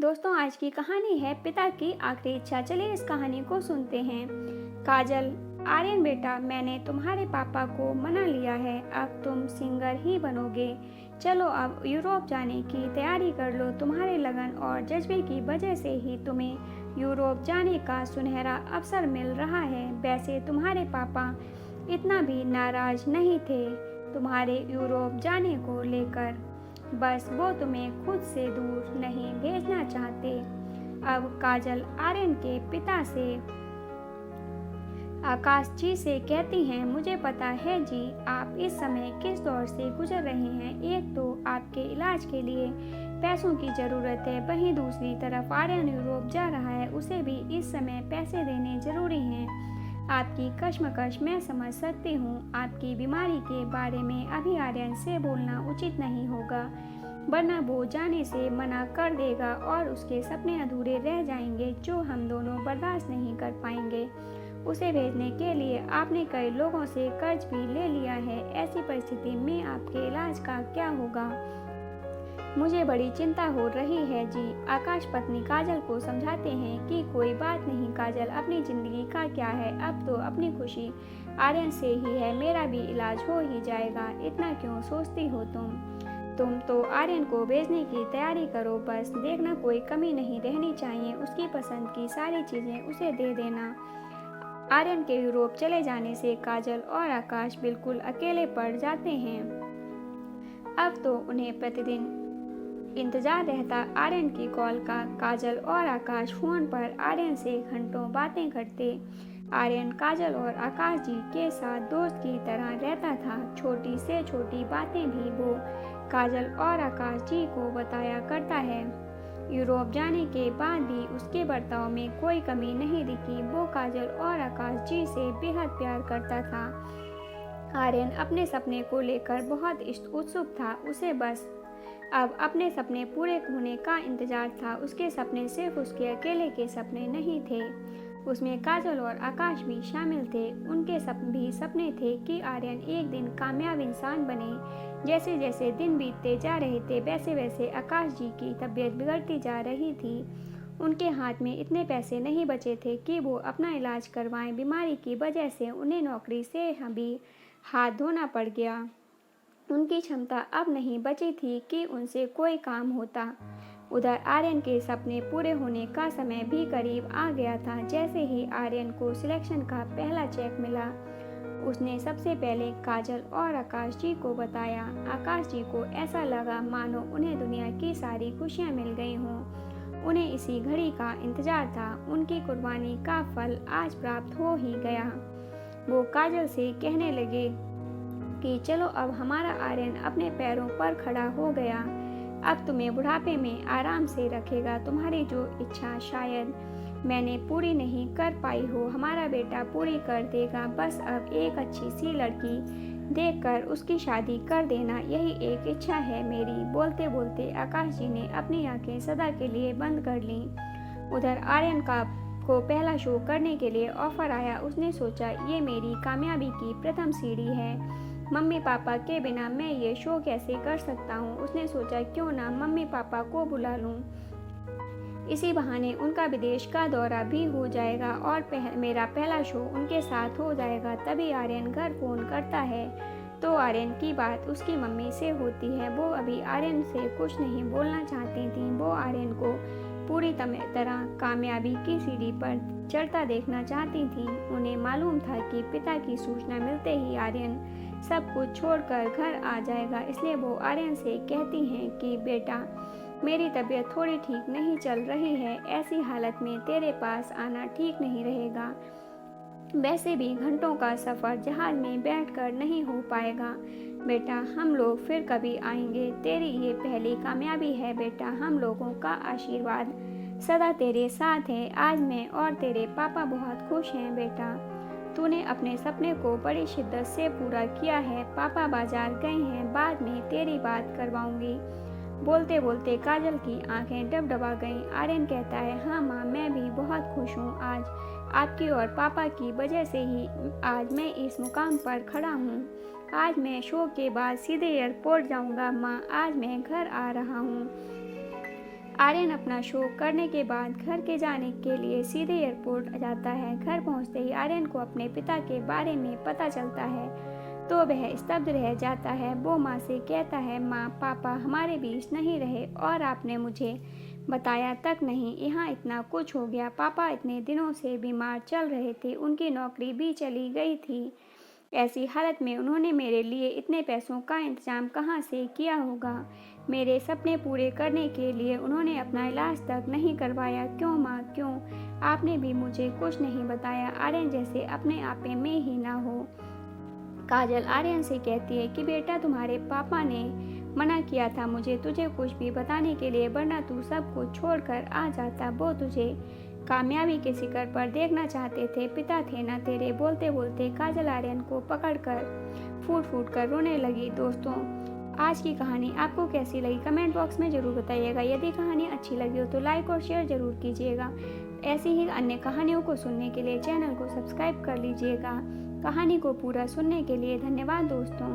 दोस्तों, आज की कहानी है पिता की आखिरी इच्छा। चलिए इस कहानी को सुनते हैं। काजल, आर्यन बेटा, मैंने तुम्हारे पापा को मना लिया है। अब तुम सिंगर ही बनोगे। चलो अब यूरोप जाने की तैयारी कर लो। तुम्हारे लगन और जज्बे की वजह से ही तुम्हें यूरोप जाने का सुनहरा अवसर मिल रहा है। वैसे तुम्हारे पापा इतना भी नाराज नहीं थे तुम्हारे यूरोप जाने को लेकर, बस वो तुम्हें खुद से दूर नहीं भेजना चाहते। अब काजल आर्यन के पिता से आकाश जी से कहती हैं, मुझे पता है जी, आप इस समय किस दौर से गुजर रहे हैं। एक तो आपके इलाज के लिए पैसों की ज़रूरत है, वहीं दूसरी तरफ आर्यन यूरोप जा रहा है, उसे भी इस समय पैसे देने ज़रूरी हैं। आपकी कश्मकश मैं समझ सकती हूँ। आपकी बीमारी के बारे में अभी आर्यन से बोलना उचित नहीं होगा, वरना वो जाने से मना कर देगा और उसके सपने अधूरे रह जाएंगे जो हम दोनों बर्दाश्त नहीं कर पाएंगे। उसे भेजने के लिए आपने कई लोगों से कर्ज भी ले लिया है। ऐसी परिस्थिति में आपके इलाज का क्या होगा, मुझे बड़ी चिंता हो रही है जी। आकाश पत्नी काजल को समझाते हैं कि कोई बात नहीं काजल, अपनी ज़िंदगी का क्या है, अब तो अपनी खुशी आर्यन से ही है, मेरा भी इलाज हो ही जाएगा। इतना क्यों सोचती हो तुम तो आर्यन को भेजने की तैयारी करो, बस देखना कोई कमी नहीं रहनी चाहिए। उसकी पसंद की सारी चीज़ें उसे दे देना। आर्यन के यूरोप चले जाने से काजल और आकाश बिल्कुल अकेले पड़ जाते हैं। अब तो उन्हें प्रतिदिन इंतजार रहता आर्यन की कॉल का। काजल और आकाश फोन पर आर्यन से घंटों बातें करते। आर्यन काजल और आकाश जी के साथ दोस्त की तरह रहता था। छोटी से छोटी बातें भी वो काजल और आकाश जी को बताया करता है। यूरोप जाने के बाद भी उसके बर्ताव में कोई कमी नहीं दिखी। वो काजल और आकाश जी से बेहद प्यार करता था। आर्यन अपने सपने को लेकर बहुत उत्सुक था। उसे बस अब अपने सपने पूरे होने का इंतजार था। उसके सपने सिर्फ उसके अकेले के सपने नहीं थे, उसमें काजल और आकाश भी शामिल थे। उनके भी सपने थे कि आर्यन एक दिन कामयाब इंसान बने। जैसे जैसे दिन बीतते जा रहे थे वैसे वैसे आकाश जी की तबीयत बिगड़ती जा रही थी। उनके हाथ में इतने पैसे नहीं बचे थे कि वो अपना इलाज करवाएं। बीमारी की वजह से उन्हें नौकरी से भी हाथ धोना पड़ गया। उनकी क्षमता अब नहीं बची थी कि उनसे कोई काम होता। उधर आर्यन के सपने पूरे होने का समय भी करीब आ गया था। जैसे ही आर्यन को सिलेक्शन का पहला चेक मिला, उसने सबसे पहले काजल और आकाश जी को बताया। आकाश जी को ऐसा लगा मानो उन्हें दुनिया की सारी खुशियां मिल गई हों। उन्हें इसी घड़ी का इंतजार था। उनकी कुर्बानी का फल आज प्राप्त हो ही गया। वो काजल से कहने लगे कि चलो अब हमारा आर्यन अपने पैरों पर खड़ा हो गया। अब तुम्हें बुढ़ापे में आराम से रखेगा। तुम्हारी जो इच्छा शायद मैंने पूरी नहीं कर पाई हो, हमारा बेटा पूरी कर देगा। बस अब एक अच्छी सी लड़की देखकर उसकी शादी कर देना, यही एक इच्छा है मेरी। बोलते बोलते आकाश जी ने अपनी आंखें सदा के लिए बंद कर लीं। उधर आर्यन को पहला शो करने के लिए ऑफर आया। उसने सोचा ये मेरी कामयाबी की प्रथम सीढ़ी है। मम्मी पापा के बिना मैं ये शो कैसे कर सकता हूँ। उसने सोचा क्यों ना मम्मी पापा को बुला लूँ, इसी बहाने उनका विदेश का दौरा भी हो जाएगा और मेरा पहला शो उनके साथ हो जाएगा। तभी आर्यन घर फोन करता है तो आर्यन की बात उसकी मम्मी से होती है। वो अभी आर्यन से कुछ नहीं बोलना चाहती थी। वो आर्यन को पूरी तरह कामयाबी की सीढ़ी पर चढ़ता देखना चाहती थी। उन्हें मालूम था कि पिता की सूचना मिलते ही आर्यन सब कुछ छोड़कर घर आ जाएगा, इसलिए वो आर्यन से कहती हैं कि बेटा, मेरी तबीयत थोड़ी ठीक नहीं चल रही है, ऐसी हालत में तेरे पास आना ठीक नहीं रहेगा। वैसे भी घंटों का सफ़र जहाज में बैठकर नहीं हो पाएगा बेटा, हम लोग फिर कभी आएंगे। तेरी ये पहली कामयाबी है बेटा, हम लोगों का आशीर्वाद सदा तेरे साथ है। आज मैं और तेरे पापा बहुत खुश हैं बेटा, तूने अपने सपने को बड़ी शिद्दत से पूरा किया है। पापा बाजार गए हैं, बाद में तेरी बात करवाऊंगी। बोलते बोलते काजल की आंखें डबडबा गईं। आर्यन कहता है, हाँ माँ, मैं भी बहुत खुश हूँ। आज आपकी और पापा की वजह से ही आज मैं इस मुकाम पर खड़ा हूँ। आज मैं शो के बाद सीधे एयरपोर्ट जाऊँगा माँ, आज मैं घर आ रहा हूँ। आर्यन अपना शो करने के बाद घर के जाने के लिए सीधे एयरपोर्ट जाता है। घर पहुंचते ही आर्यन को अपने पिता के बारे में पता चलता है तो वह स्तब्ध रह जाता है। वो माँ से कहता है, माँ, पापा हमारे बीच नहीं रहे और आपने मुझे बताया तक नहीं। यहाँ इतना कुछ हो गया। पापा इतने दिनों से बीमार चल रहे थे, उनकी नौकरी भी चली गई थी। ऐसी हालत में उन्होंने मेरे लिए इतने पैसों का इंतजाम कहाँ से किया होगा? मेरे सपने पूरे करने के लिए उन्होंने अपना इलाज तक नहीं करवाया। क्यों माँ, क्यों? आपने भी मुझे कुछ नहीं बताया। आर्यन जैसे अपने आपे में ही ना हो। काजल आर्यन से कहती है कि बेटा, तुम्हारे पापा ने मना किया था मुझे तुझे कुछ भी बताने के लिए, वरना तू सब कुछ छोड़कर आ जाता। वो तुझे कामयाबी के शिखर पर देखना चाहते थे, पिता थे ना तेरे। बोलते बोलते काजल आर्यन को पकड़कर फूट फूट कर रोने लगी। दोस्तों, आज की कहानी आपको कैसी लगी कमेंट बॉक्स में ज़रूर बताइएगा। यदि कहानी अच्छी लगी हो तो लाइक और शेयर ज़रूर कीजिएगा। ऐसी ही अन्य कहानियों को सुनने के लिए चैनल को सब्सक्राइब कर लीजिएगा। कहानी को पूरा सुनने के लिए धन्यवाद दोस्तों।